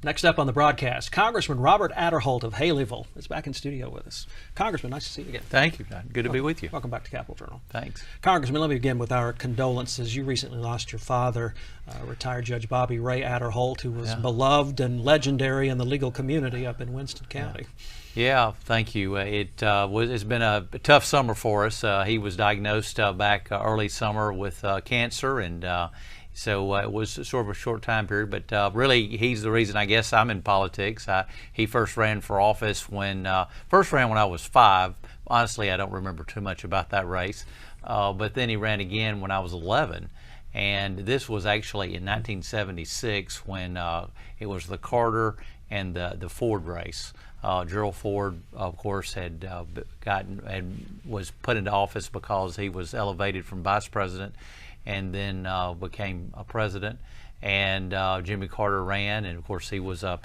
Next up on the broadcast, Congressman Robert Aderholt of Haleyville is back in studio with us. Congressman, nice to see you again. Thank you, John. Good to be with you. Welcome back to Capitol Journal. Thanks. Congressman, let me begin with our condolences. You recently lost your father, retired Judge Bobby Ray Aderholt, who was beloved and legendary in the legal community up in Winston County. Yeah, thank you. It's been a tough summer for us. He was diagnosed back early summer with cancer, and so it was sort of a short time period, but really he's the reason I guess I'm in politics. He first ran for office when I was 5. Honestly, I don't remember too much about that race, but then he ran again when I was 11. And this was actually in 1976 when it was the Carter and the Ford race. Gerald Ford, of course, had was put into office because he was elevated from vice president and then became a president. And Jimmy Carter ran, and of course he was a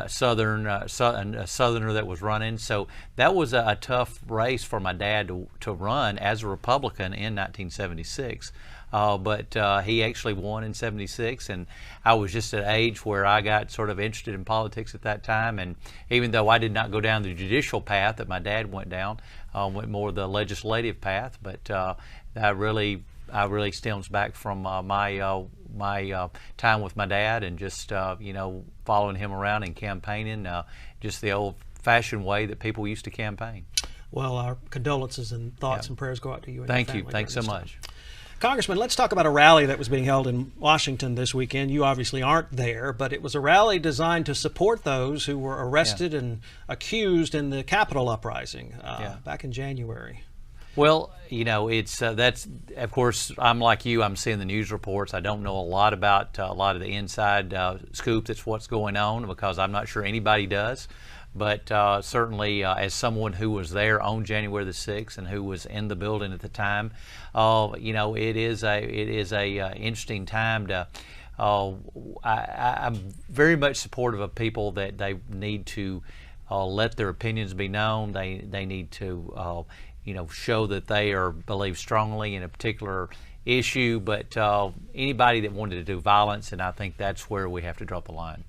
southerner that was running. So that was a tough race for my dad to run as a Republican in 1976. But he actually won in 76, and I was just at an age where I got sort of interested in politics at that time. And even though I did not go down the judicial path that my dad went down, went more the legislative path. But that really stems back from my time with my dad, and just following him around and campaigning, just the old-fashioned way that people used to campaign. Well, our condolences and thoughts and prayers go out to you and Thank your you. family. Thanks so much. Congressman, let's talk about a rally that was being held in Washington this weekend. You obviously aren't there, but it was a rally designed to support those who were arrested and accused in the Capitol uprising back in January. Well, it's that's, of course, I'm like you. I'm seeing the news reports. I don't know a lot about a lot of the inside scoop that's what's going on, because I'm not sure anybody does. But certainly, as someone who was there on January the 6th and who was in the building at the time, it is a interesting time to. I'm very much supportive of people that they need to let their opinions be known. They need to show that they believe strongly in a particular issue. But anybody that wanted to do violence, and I think that's where we have to draw the line.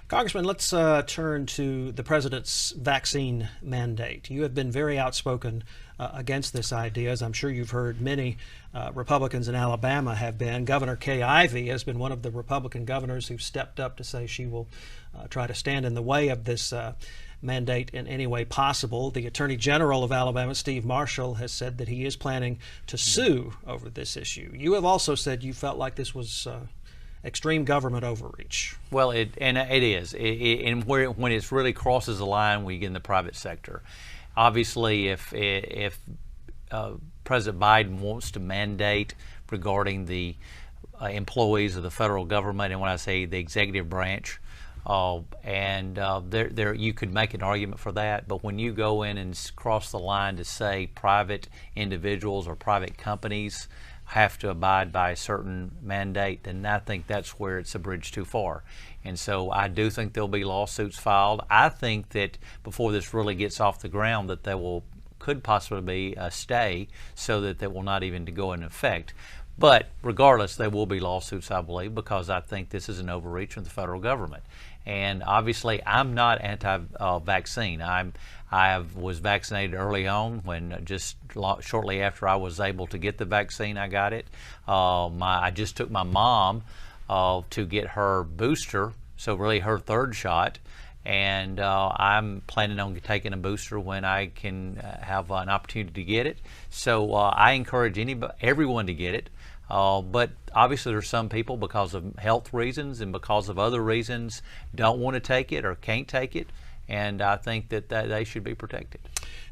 Congressman, let's turn to the president's vaccine mandate. You have been very outspoken against this idea, as I'm sure you've heard many Republicans in Alabama have been. Governor Kay Ivey has been one of the Republican governors who've stepped up to say she will try to stand in the way of this mandate in any way possible. The Attorney General of Alabama, Steve Marshall, has said that he is planning to sue over this issue. You have also said you felt like this was extreme government overreach. Well, it is, and when it really crosses the line, we get in the private sector. Obviously, if President Biden wants to mandate regarding the employees of the federal government, and when I say the executive branch, there you could make an argument for that. But when you go in and cross the line to say private individuals or private companies have to abide by a certain mandate, then I think that's where it's a bridge too far. And so I do think there'll be lawsuits filed. I think that before this really gets off the ground, that there could possibly be a stay, so that will not even to go into effect. But regardless, there will be lawsuits, I believe, because I think this is an overreach of the federal government. And obviously, I'm not anti-vaccine. I was vaccinated early on, when just shortly after I was able to get the vaccine, I got it. I just took my mom to get her booster, so really her third shot. And I'm planning on taking a booster when I can have an opportunity to get it. So I encourage everyone to get it. But obviously there's some people, because of health reasons and because of other reasons, don't want to take it or can't take it. And I think that they should be protected.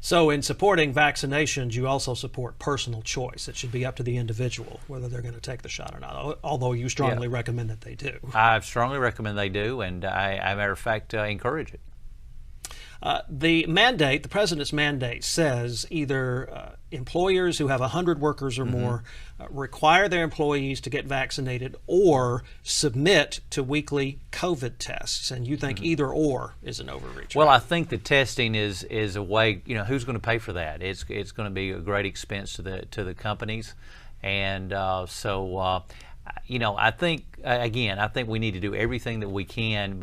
So in supporting vaccinations, you also support personal choice. It should be up to the individual whether they're going to take the shot or not, although you strongly recommend that they do. I strongly recommend they do, and I, as a matter of fact, encourage it. The mandate, the president's mandate, says either employers who have 100 workers or more require their employees to get vaccinated or submit to weekly COVID tests. And you think either or is an overreach? Well, I think the testing is a way, who's going to pay for that? It's going to be a great expense to the companies. And I think, again, I think we need to do everything that we can,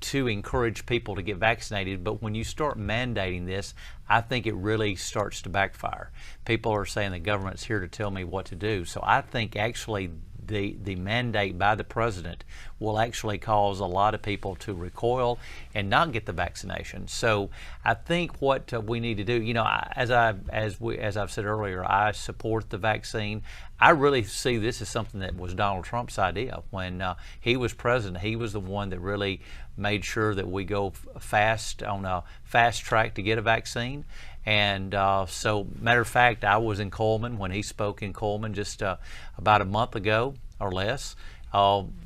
to encourage people to get vaccinated. But when you start mandating this, I think it really starts to backfire. People are saying the government's here to tell me what to do. So I think actually the mandate by the president will actually cause a lot of people to recoil and not get the vaccination. So I think what we need to do, as I've said earlier, I support the vaccine. I really see this as something that was Donald Trump's idea when he was president. He was the one that really made sure that we go fast on a fast track to get a vaccine. And so, matter of fact, I was in Coleman when he spoke in Coleman just about a month ago or less.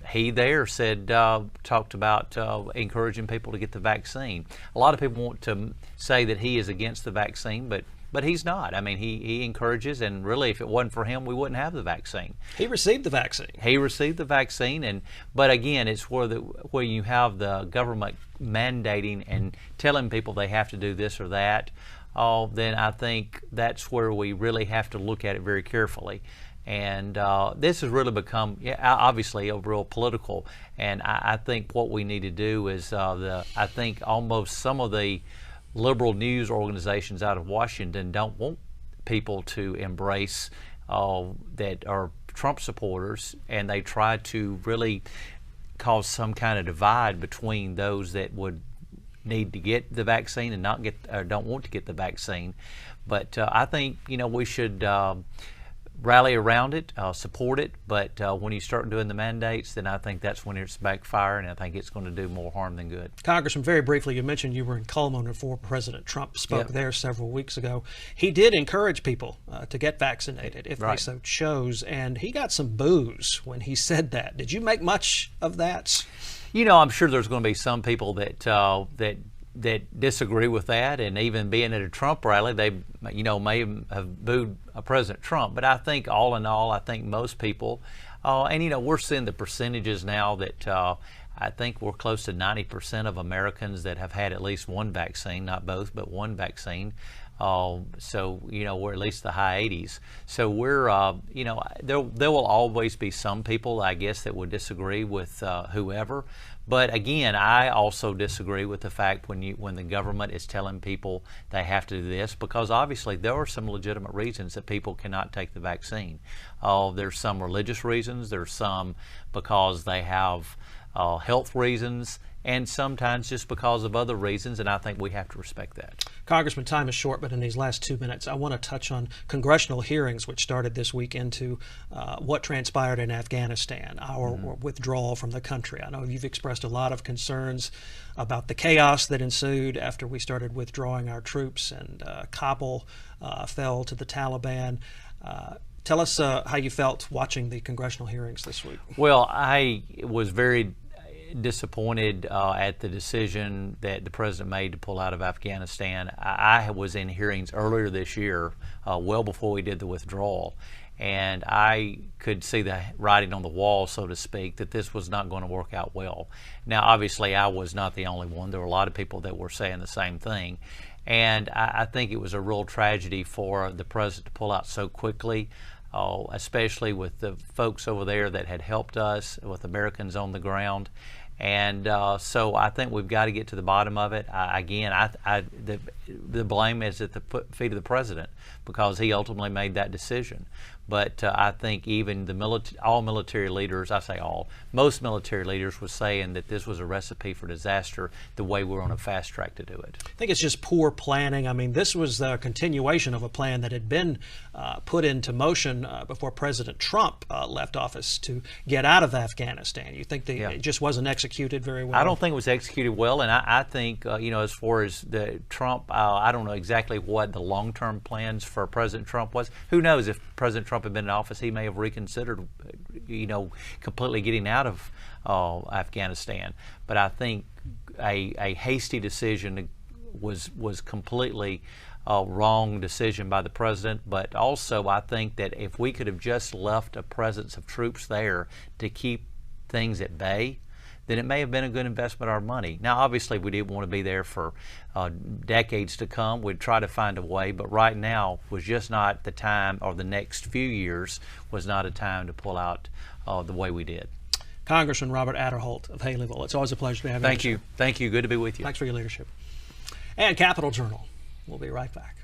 He there said, talked about encouraging people to get the vaccine. A lot of people want to say that he is against the vaccine, but he's not. I mean, he encourages, and really, if it wasn't for him, we wouldn't have the vaccine. He received the vaccine. He received the vaccine, but again, it's where you have the government mandating and telling people they have to do this or that. Then I think that's where we really have to look at it very carefully. And this has really become, obviously, a real political. And I think what we need to do is, I think almost some of the liberal news organizations out of Washington don't want people to embrace that are Trump supporters, and they try to really cause some kind of divide between those that would need to get the vaccine and not get, or don't want to get the vaccine. But I think we should rally around it, support it. But when you start doing the mandates, then I think that's when it's backfiring, and I think it's going to do more harm than good. Congressman, very briefly, you mentioned you were in Coleman before President Trump spoke Yep. there several weeks ago. He did encourage people to get vaccinated if Right. they so chose, and he got some boos when he said that. Did you make much of that? I'm sure there's going to be some people that disagree with that, and even being at a Trump rally, they may have booed President Trump. But I think all in all, I think most people, and we're seeing the percentages now that I think we're close to 90% of Americans that have had at least one vaccine, not both, but one vaccine. So we're at least the high 80s. So we're there will always be some people, I guess, that would disagree with whoever. But again, I also disagree with the fact when the government is telling people they have to do this, because obviously there are some legitimate reasons that people cannot take the vaccine. There's some religious reasons. There's some because they have health reasons, and sometimes just because of other reasons, and I think we have to respect that. Congressman, time is short, but in these last 2 minutes, I want to touch on congressional hearings, which started this week, into what transpired in Afghanistan, our withdrawal from the country. I know you've expressed a lot of concerns about the chaos that ensued after we started withdrawing our troops, and Kabul fell to the Taliban. Tell us how you felt watching the congressional hearings this week. Well, I was very disappointed at the decision that the president made to pull out of Afghanistan. I was in hearings earlier this year, well before we did the withdrawal, and I could see the writing on the wall, so to speak, that this was not going to work out well. Now, obviously, I was not the only one. There were a lot of people that were saying the same thing, and I think it was a real tragedy for the president to pull out so quickly. Especially with the folks over there that had helped us, with Americans on the ground. And so I think we've got to get to the bottom of it. The blame is at the feet of the president, because he ultimately made that decision. But I think even all military leaders, I say all, most military leaders were saying that this was a recipe for disaster, the way we're on a fast track to do it. I think it's just poor planning. I mean, this was the continuation of a plan that had been put into motion before President Trump left office to get out of Afghanistan. You think it just wasn't executed very well? I don't think it was executed well, and I think, as far as the Trump, I don't know exactly what the long-term plans for President Trump was. Who knows, if President Trump had been in office, he may have reconsidered, completely getting out of Afghanistan. But I think a hasty decision was completely wrong decision by the president. But also, I think that if we could have just left a presence of troops there to keep things at bay, then it may have been a good investment of our money. Now, obviously, we didn't want to be there for decades to come. We'd try to find a way, but right now was just not the time, or the next few years was not a time to pull out the way we did. Congressman Robert Adderholt of Haleyville, it's always a pleasure to have you. Thank you. Thank you. Good to be with you. Thanks for your leadership. And Capitol Journal. We'll be right back.